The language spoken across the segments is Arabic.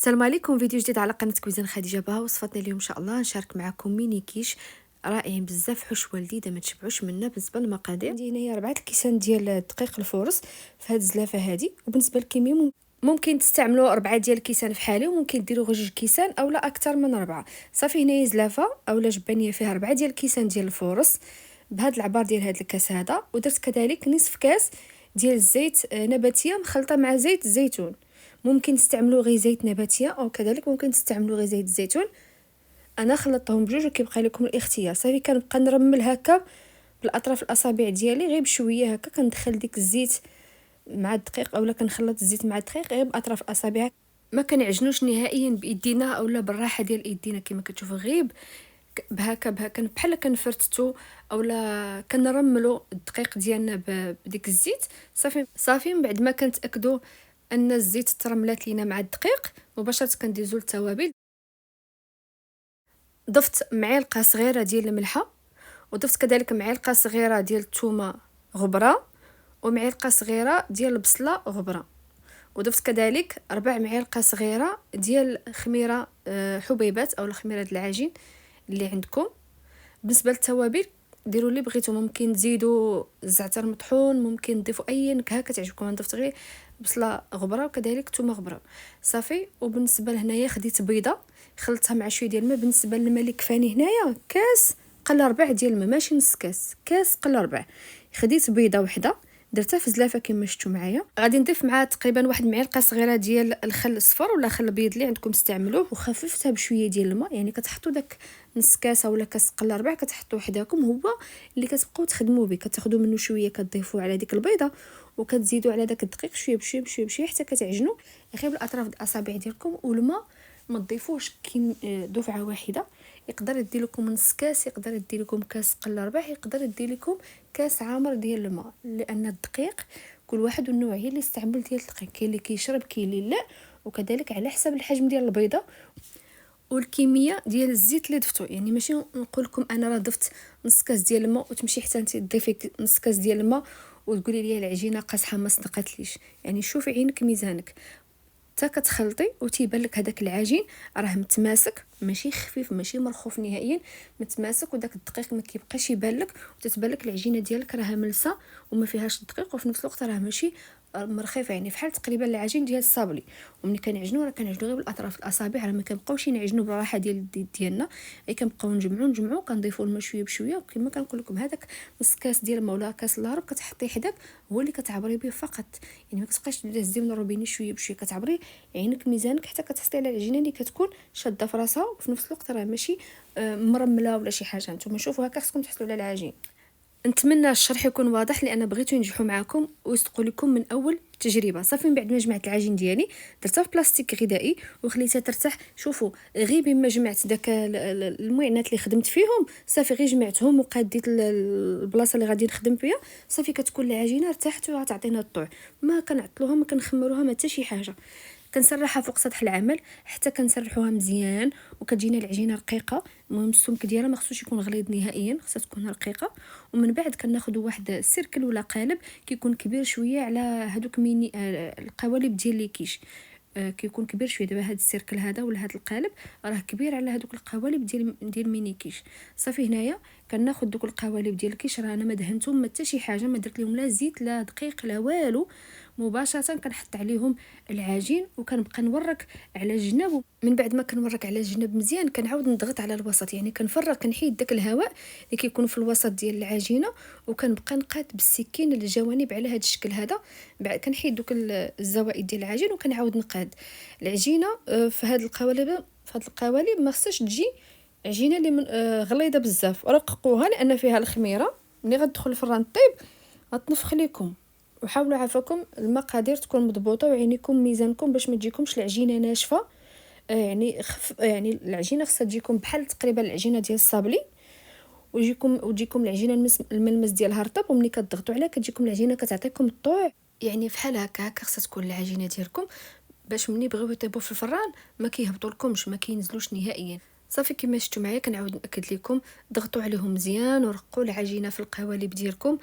السلام عليكم. فيديو جديد على قناه كويزين خديجه بها. وصفتنا اليوم ان شاء الله نشارك معكم ميني كيش رائعين بزاف، حشوه لذيذه ما تشبعوش منا. بالنسبه للمقادير عندي هنايا 4 كيسان ديال الدقيق الفورس في هذه الزلافه هذه. وبالنسبه للكميه ممكن تستعملوا 4 ديال الكيسان في حاله، وممكن ديروا غير 2 كيسان اولا اكثر من 4. صافي هنايا زلافه اولا جبانيه فيها 4 ديال الكيسان ديال الفورس بهذا العبار ديال هذا الكاس هذا. ودرت كذلك نصف كاس ديال الزيت نباتيه مخلطه مع زيت الزيتون. ممكن تستعملوا غير زيت نباتيه او كذلك ممكن تستعملوا غير زيت الزيتون. انا خلطتهم بجوج وكيبقى لكم الاختيار. صافي كنبقى نرمل هكا بالاطراف الاصابع ديالي غير بشويه هكا، كندخل ديك الزيت مع الدقيق اولا كنخلط الزيت مع الدقيق غير باطراف الاصابع. ما كنعجنوش نهائيا بايدينا اولا بالراحه ديال ايدينا كما كتشوفوا، غير بهكا بحال كنفرتتو اولا كنرملوا الدقيق ديالنا بديك الزيت. صافي من بعد ما كنتاكدوا ان الزيت ترملات لينا مع الدقيق مباشره كنديزو للتوابل. ضفت معلقه صغيره ديال الملحه، وضفت كذلك معلقه صغيره ديال الثومه غبره، ومعلقه صغيره ديال البصله غبره، وضفت كذلك 4 معالق صغيره ديال خميره حبيبات او الخميره د العجين اللي عندكم. بالنسبه للتوابل ديروا اللي بغيتو، ممكن تزيدوا الزعتر مطحون، ممكن تضيفوا اي نكهه كتعجبكم. انا ضفت غير بصله غبره وكذلك ثومه غبره. صافي. وبالنسبه لهنايا خديت بيضه خلطتها مع شويه ديال الماء. بالنسبه للماء اللي كفاني هنايا كاس قل ربع ديال الماء، ماشي نص كاس، كاس قل ربع. خديت بيضه وحده درتها في زلافه كما شفتوا معايا. غادي نضيف معها تقريبا واحد معلقه صغيره ديال الخل الصفر ولا خل ابيض اللي عندكم استعملوه، وخففتها بشويه ديال الماء. يعني كتحطوا داك نص كاسه ولا كاس قل ربع كتحطوا وحداكم، هو اللي كتبقاو تخدموا به. كتاخذوا منه شويه كتضيفوه على ديك البيضه وكتزيدوا على داك الدقيق شويه بشويه بشويه بشويه حتى كتعجنوا غير بالاطراف د الاصابع ديالكم. والماء ما تضيفوش دفعه واحده. يقدر يدي لكم نص كاس، يقدر يدي لكم كاس قل ربع، يقدر يدي لكم كاس عامر ديال الماء، لان الدقيق كل واحد والنوعيه اللي استعمل ديال الدقيق. كاين اللي كيشرب كاين اللي لا، وكذلك على حسب الحجم ديال البيضه والكميه ديال الزيت اللي ضفتو. يعني ماشي نقول لكم انا راه ضفت نص كاس ديال الماء وتمشي حتى انت تضيفي نص كاس ديال الماء وتقولي لي العجينه قاصحه ما صدقتليش. يعني شوفي عينك ميزانك حتى كتخلطي وتيبان لك هذاك العجين راه متماسك، ماشي خفيف ماشي مرخوف نهائيا، متماسك. وداك الدقيق ما كيبقاش يبان لك، وتتبان لك العجينه ديالك راها ملسه وما فيهاش الدقيق، وفي نفس الوقت راه ماشي مرخيفه. يعني فحال تقريبا العجين ديال الصابلي. وملي كنعجنوا راه كنعجنوا غير بالاطراف الاصابع، راه ما كنبقاوش نعجنوا بالراحه ديال ديالنا، غير كنبقاو نجمعوا كنضيفوا الماء شويه بشويه. وكما كنقول لكم هذاك نص كاس ديال الماء ولا كاس لاروب كتحطيه حداك هو اللي كتعبري به فقط. يعني ما كتبقاش تهزي من الروبيني شويه بشويه، كتعبري عينك ميزانك حتى كتحصلي على العجينه اللي كتكون شاده في راسها وفي نفس الوقت راه ماشي مرمله ولا شي حاجه. نتوما شوفوا هكا خصكم تحصلوا على العجين. نتمنى الشرح يكون واضح لان بغيتو ينجحوا معكم ويصدقوا لكم من اول تجربه. صافي من بعد ما جمعت العجين ديالي درتها في بلاستيك غذائي وخليتها ترتاح. شوفوا غير بما جمعت داك المعينات اللي خدمت فيهم، صافي غير جمعتهم وقاديت البلاصه اللي غادي نخدم فيها، صافي كتكون العجينه ارتاحت وغتعطينا الطوع. ما كنعطلوها ما كنخمروها ما حتى شي حاجه. كنسرحها فوق سطح العمل حتى كنسرحوها مزيان وكتجينا العجينه رقيقه. المهم السمك ديالها ما خصوش يكون غليظ نهائيا، خصها تكون رقيقه. ومن بعد كناخذوا واحد السيركل ولا قالب كيكون كبير شويه على هذوك ميني القوالب ديال لي كيش. كيكون كبير شويه. دابا هذا السيركل هذا ولا هذا القالب راه كبير على هذوك القوالب ديال ميني كيش. صافي هنايا كناخذ دوك القوالب ديال الكيش، راه انا ما دهنتهم ما حتى شي حاجه، ما درت لهم لا زيت لا دقيق لا والو. مباشره كنحط عليهم العجين وكنبقى نورك على الجناب. من بعد ما كنورك على الجناب مزيان كنعاود نضغط على الوسط. يعني كنفرغ كنحيد داك الهواء اللي كيكون في الوسط ديال العجينه، وكنبقى نقاد بالسكين الجوانب على هذا الشكل هذا. بعد كنحيد دوك الزوائد ديال العجين وكنعاود نقاد العجينه في هذه القوالب. ما خصهاش تجي عجينه اللي غليظه بزاف. رققوها لان فيها الخميره، ملي غتدخل الفران طيب غتنفخ لكم. وحاولوا عافاكم المقادير تكون مضبوطه وعينيكم ميزانكم باش ما تجيكمش العجينه ناشفه. يعني يعني العجينه خصها تجيكم بحال تقريبا العجينه ديال الصابلي، وتجيكم العجينه الملمس ديالها رطب. وملي كتضغطوا عليها كتجيكم العجينه كتعطيكم الطوع. يعني بحال هكا خصها تكون العجينه ديالكم باش ملي بغيو يطيبوا في الفران ما كيهبطوا لكمش ما كينزلوش نهائيا. صافي كما شفتوا معايا كنعاود ناكد لكم، ضغطوا عليهم مزيان ورقوا العجينه في القوالب ديالكم،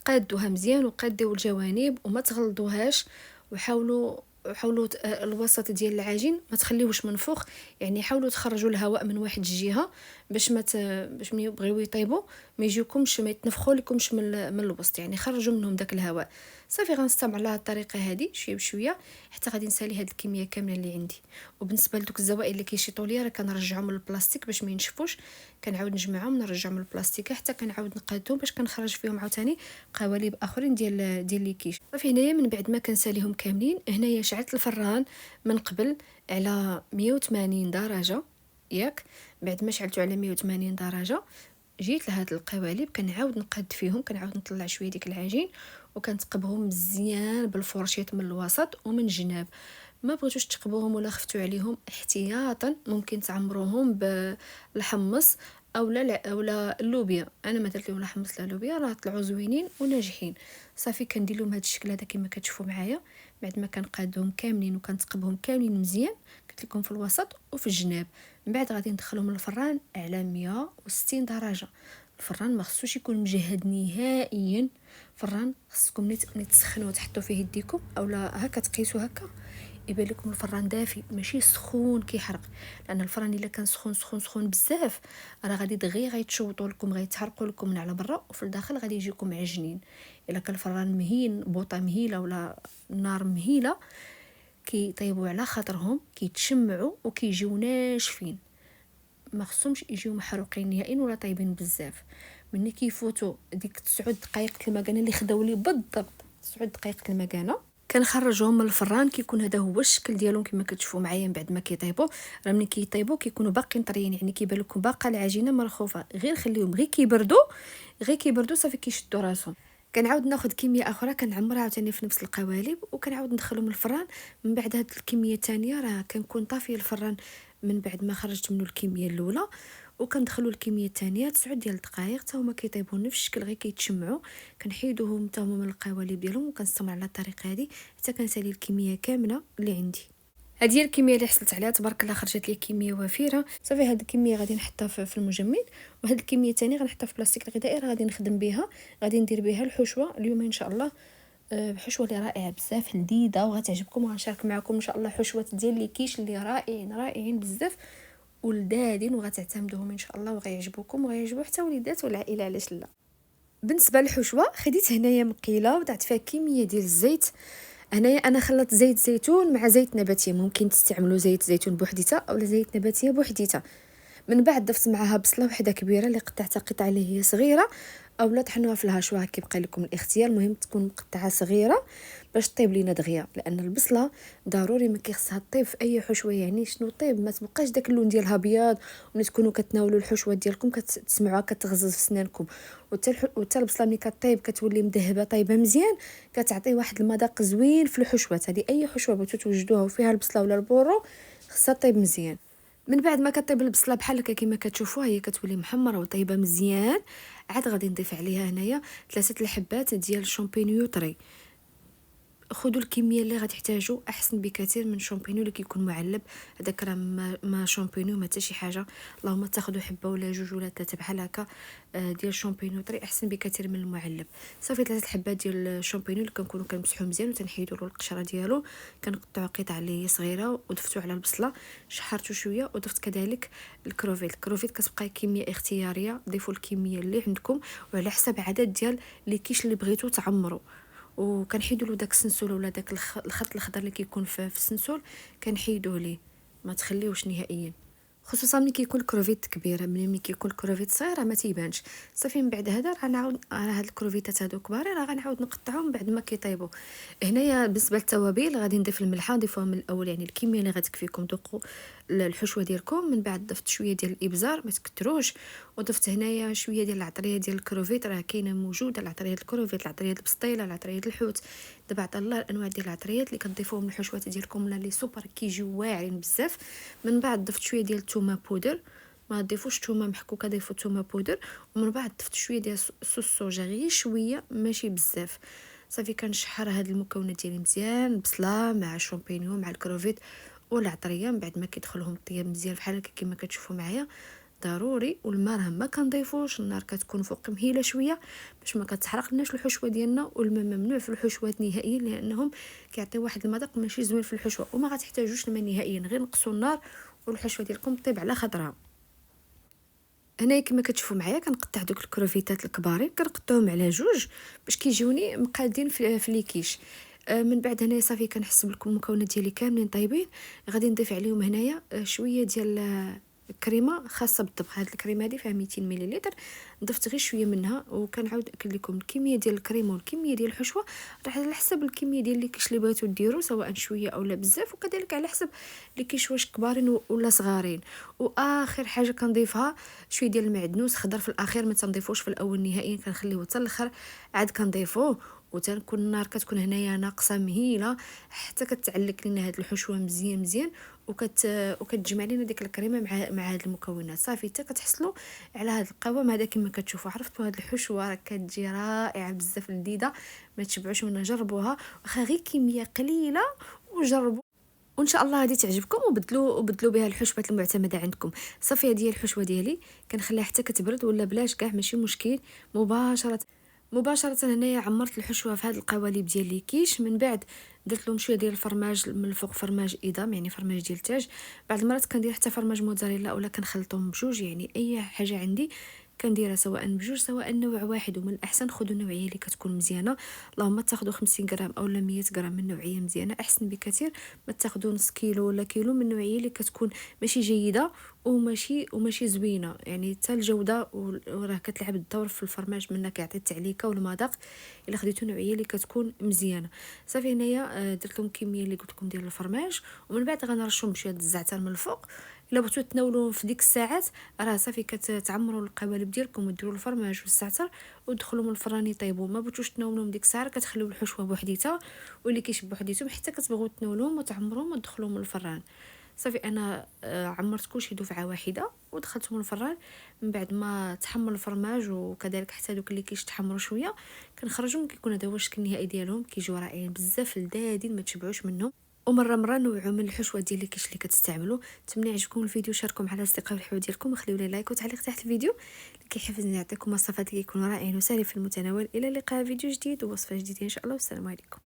قادوها مزيان وقاديو الجوانب وما تغلضوهاش. وحاولوا حاولوا الوسط ديال العجين ما تخليوش منفوخ، يعني حاولوا تخرجوا الهواء من واحد الجهه باش باش ملي يبغيو يطيبوا ما يجيكمش، ما يتنفخوا لكمش من الوسط، يعني خرجوا منهم داك الهواء. صافي غنستمر على هاد الطريقه هذه شويه بشويه حتى غادي نسالي هاد الكميه كامله اللي عندي. وبالنسبه لدوك الزوائد اللي كيشيطوا ليا راه كنرجعهم للبلاستيك باش ما ينشفوش، كنعاود نجمعهم نرجعهم للبلاستيك حتى كنعاود نقادهم باش كنخرج فيهم عاوتاني قوالب اخرين ديال لي كيش. صافي هنايا من بعد ما كنساليهم كاملين، هنايا شعلت الفران من قبل على 180 درجه ياك. بعد ما شعلته على 180 درجه جيت لهاد القوالب كنعاود نقاد فيهم، كنعاود نطلع شويه ديك العجين وكنتقبهم مزيان بالفرشيط من الوسط ومن الجناب. ما بغيتوش تقبوهم ولا خفتوا عليهم احتياطا ممكن تعمروهم بالحمص اولا اللوبيا. انا ما درت لهم لا حمص لا لوبيا، راه طلعوا زوينين وناجحين. صافي كندير لهم هذا الشكل هذا كما كتشوفوا معايا. بعد ما كنقادهم كاملين وكنتقبهم كاملين مزيان قلت لكم في الوسط وفي الجناب، من بعد غادي ندخلهم للفران على 160 درجه. الفران ما خصوش يكون مجهد نهائيا، الفران خصكم ني تسخنوا تحطوا فيه يديكم اولا هكا تقيسوا هكا يبان لكم الفران دافي ماشي سخون كيحرق، لان الفران الا كان سخون سخون سخون بزاف راه غادي دغيا غيتشوطوا لكم، غيتحرقوا لكم من على برا وفي الداخل غادي يجيكم عجنين. الا كان الفران مهين بوطه مهيله ولا نار مهيله كيطيبوا على خاطرهم كيتشمعوا وكيجيو ناشفين، ما خصهمش يجيو محروقين نهائيا ولا طايبين بزاف. ملي كيفوتوا ديك 9 دقائق المكانه اللي خداو لي بالضبط 9 دقائق المكانه كنخرجهم من الفران، كيكون هذا هو الشكل ديالهم كما كتشوفوا معايا. من بعد ما كيطيبوا راه ملي كيطيبوا كيكونوا باقيين طريين، يعني كيبان لكم باقا العجينه مرخوفه، غير خليهم غير كيبردوا صافي كيشدوا راسهم. كنعاود ناخذ كميه اخرى كنعمرها عاوتاني في نفس القوالب وكنعاود ندخلهم الفران. من بعد هاد الكميه الثانيه راه كنكون طافيه الفران من بعد ما خرجت منه الكميه الاولى، وكندخلوا الكميه الثانيه 9 ديال الدقائق حتى هما كيطيبوا نفس الشكل غير كيتشمعوا. كنحيدوهم حتى هما من القوالب ديالهم وكنستمر على الطريقه هذه حتى كنسالي الكميه كامله اللي عندي. هذه هي الكميه اللي حصلت عليها تبارك الله، خرجت لي كميه وفيره. صافي هذه الكميه غادي نحطها في المجمد، وهذه الكميه الثانيه غنحطها في بلاستيك الغذائي غادي نخدم بها، غادي ندير بها الحشوه اليوم ان شاء الله. حشوه اللي رائعه بزاف لذيذه وغتعجبكم، وغنشارك معكم ان شاء الله حشوات ديال لي كيش اللي رائعين بزاف ولذاذين وغتعتمدوهم ان شاء الله وغيعجبوكم وغيعجبوا حتى وليدات والعائله علاش لا. بالنسبه للحشوه خديت هنايا مقيله وضعت فيها كميه ديال الزيت. هنايا انا خلطت زيت زيتون مع زيت نباتيه، ممكن تستعملوا زيت زيتون بوحديته اولا زيت نباتيه بوحديته. من بعد ضفت معها بصله وحده كبيره اللي قطعتها قطع اللي هي صغيره اولا طحنوها في الهشوه كيبقى لكم الاختيار، المهم تكون مقطعه صغيره باش طيب لينا دغيا، لان البصله ضروري ما كيخصها طيب في اي حشوه. يعني شنو طيب ما تبقاش داك اللون ديالها ابيض وملي تكونوا كتناولوا الحشوه ديالكم كتسمعوها كتغزز في سنانكم. وحتى البصله ملي كطيب كتولي مذهبه طيبه مزيان، كتعطي واحد المذاق زوين في الحشوات. هذه اي حشوه بغيتو توجدوها وفيها البصله ولا البورو خصها طيب مزيان. من بعد ما كطيب البصله بحال هكا كما كتشوفوها هي كتولي محمره وطيبه مزيان، عاد غادي نضيف عليها هنايا 3 الحبات ديال الشامبينيو طري. خذوا الكميه اللي غتحتاجوا، احسن بكثير من شامبينيو اللي كيكون معلب، هذاك راه ما شامبينيو ما حتى شي حاجه. اللهم تاخذوا حبه ولا جوج ولا ثلاثه بحال هكا ديال شامبينيو طري احسن بكثير من المعلب. صافي 3 الحبات ديال الشامبينيو اللي كنكونوا كنمسحوه مزيان وتنحيدوا له القشره ديالو، كنقطعوا قطع اللي هي صغيره وضفتو على البصله شحرته شويه، وضفت كذلك الكروفيت كتبقى كميه اختياريه، ضيفوا الكميه اللي عندكم وعلى حسب عدد ديال لي كيش اللي بغيتو تعمروا. وكنحيدوا له داك السنسول ولا داك الخط الخضر اللي كيكون في السنسول كنحيدوه ليه، ما تخليوش نهائيا، خصوصا ملي كيكون الكروفيت كبيره. ملي كيكون الكروفيت صغيره ما تيبانش. صافي من بعد هذا غنعاود هاد الكروفيتات هادو كبارين راه غنعاود نقطعهم بعد ما كيطيبوا. هنايا بالنسبه للتوابل غادي نضيف الملحه، نضيفوها من الاول يعني الكميه اللي غتكفيكم ذوقوا الحشوه ديالكم. من بعد ضفت شويه ديال الابزار ما تكتروش، وضفت هنايا شويه ديال العطريه ديال الكروفيت، راه كاينه موجوده العطريه ديال الكروفيت، العطريه ديال البسطيله، العطريه ديال الحوت. دابا عطا الله الانواع ديال العطريات اللي كتضيفوهم للحشوات ديالكم ولا لي سوبر كيجيو واعرين بزاف. من بعد ضفت شويه ديال الثومه بودر، ما تضيفوش ثومه محكوكه، ضيفوا ثومه بودر. ومن بعد ضفت شويه ديال صوص الصوجا غير شويه ماشي بزاف. صافي كنشحر هاد المكونات ديالي مزيان، البصله مع الشامبينيون مع الكروفيت والعطريه. من بعد ما كيدخلهم الطياب مزيان بحال هكا كما كتشوفوا معايا ضروري. والماء راه ما كنضيفوش، النار كتكون فوق مهيله شويه باش ما كتحرق لناش الحشوه ديالنا. والماء ممنوع في الحشوات نهائيا لانهم كيعطيو واحد المذاق ماشي زوين في الحشوه، وما غتحتاجوش الماء نهائيا، غير نقصوا النار والحشوه ديالكم طيب على خضرها. هنايا كما كتشوفوا معايا كنقطع دوك الكروفيتات الكبارين، كنقطعهم على جوج باش كيجيوني مقادين في ليكيش. من بعد هنايا صافي كنحسب لكم المكونات ديالي كاملين طيبين. غادي نضيف عليهم هنايا شويه ديال كريمه خاصه بالطبخ. هاد الكريمه هذه فيها 200 ملل، ضفت غير شويه منها. وكنعاود ناكد لكم الكميه ديال الكريمه والكميه ديال الحشوه راه على حسب الكميه ديال الكيش اللي بغيتو ديروا، سواء شويه او لا بزاف، وكذلك على حسب الكيش واش كبارين ولا صغارين. واخر حاجه كنضيفها شويه ديال المعدنوس خضر في الاخير، ما تنضيفوش في الاول نهائيا، كنخليوه حتى الاخر عاد كنضيفوه. وتنكون النار كتكون هنايا ناقصه مهيله حتى كتعلق لنا هاد الحشوه مزيان مزيان، وكتجمع لنا ديك الكريمه مع هاد المكونات. صافي حتى كتحصلوا على هاد القوام هذا كما كتشوفوا. عرفتوا هاد الحشوه راه كتجي رائعه بزاف لذيذه، ما تشبعوش منها. جربوها واخا غير كميه قليله وجربوا، وان شاء الله غادي تعجبكم. وبدلوا بها الحشوات المعتمده عندكم. صافي هذه هي الحشوه ديالي، كنخليها حتى كتبرد ولا بلاش كاع ماشي مشكل. مباشره هنايا عمرت الحشوه في هذا القوالب ديال لي كيش. من بعد درت لهم شويه ديال الفرماج من الفوق، فرماج ايضام يعني فرماج ديال التاج. بعض المرات كندير حتى فرماج موتزاريلا ولا كنخلطهم بجوج، يعني اي حاجه عندي كنديرها سواء بجوج سواء نوع واحد. ومن الاحسن خذوا النوعيه اللي كتكون مزيانه، اللهم تاخذوا 50 غرام او 100 غرام من نوعيه مزيانه احسن بكثير ما تاخذوا نص كيلو ولا كيلو من نوعيه اللي كتكون ماشي جيده وماشي زوينه. يعني حتى الجوده وراه كتلعب الدور في الفرماج، منها كيعطي التعليكه والمذاق الا خديتوا نوعيه اللي كتكون مزيانه. صافي هنايا درت لهم كميه اللي قلت لكم ديال الفرماج، ومن بعد غنرشهم بشويه الزعتر من الفوق. الا بغيتو تناولوا في ديك الساعات راه صافي كتعمروا القوالب ديالكم وديروا الفرماج والزعتر ودخلوهم الفران يطيبوا. ما بغيتوش تناولوهم ديك الساعه كتخليو الحشوه بوحديتها واللي كيشبه بوحديتهم حتى كتبغيو تناولوهم وتعمروهم وتدخلوهم الفران. صافي انا عمرت كلشي دفعه واحده ودخلتهم الفران. من بعد ما تحمر الفرماج وكذلك حتى دوك اللي كيتحمروا شويه كنخرجهم، كيكون هذا هو الشكل النهائي ديالهم. كيجيو رائعين بزاف لذاذين ما تشبعوش منهم. ومره نوعوا من الحشوه ديال الكيش اللي كتستعملوا. نتمنى يعجبكم الفيديو، شاركوا مع الاصدقاء والحبايب ديالكم، وخليوا لي لايك وتعليق تحت الفيديو اللي كيحفزني نعطيكم وصفات اللي كيكونوا رائعين وسهلين في المتناول. الى اللقاء فيديو جديد ووصفه جديده ان شاء الله، والسلام عليكم.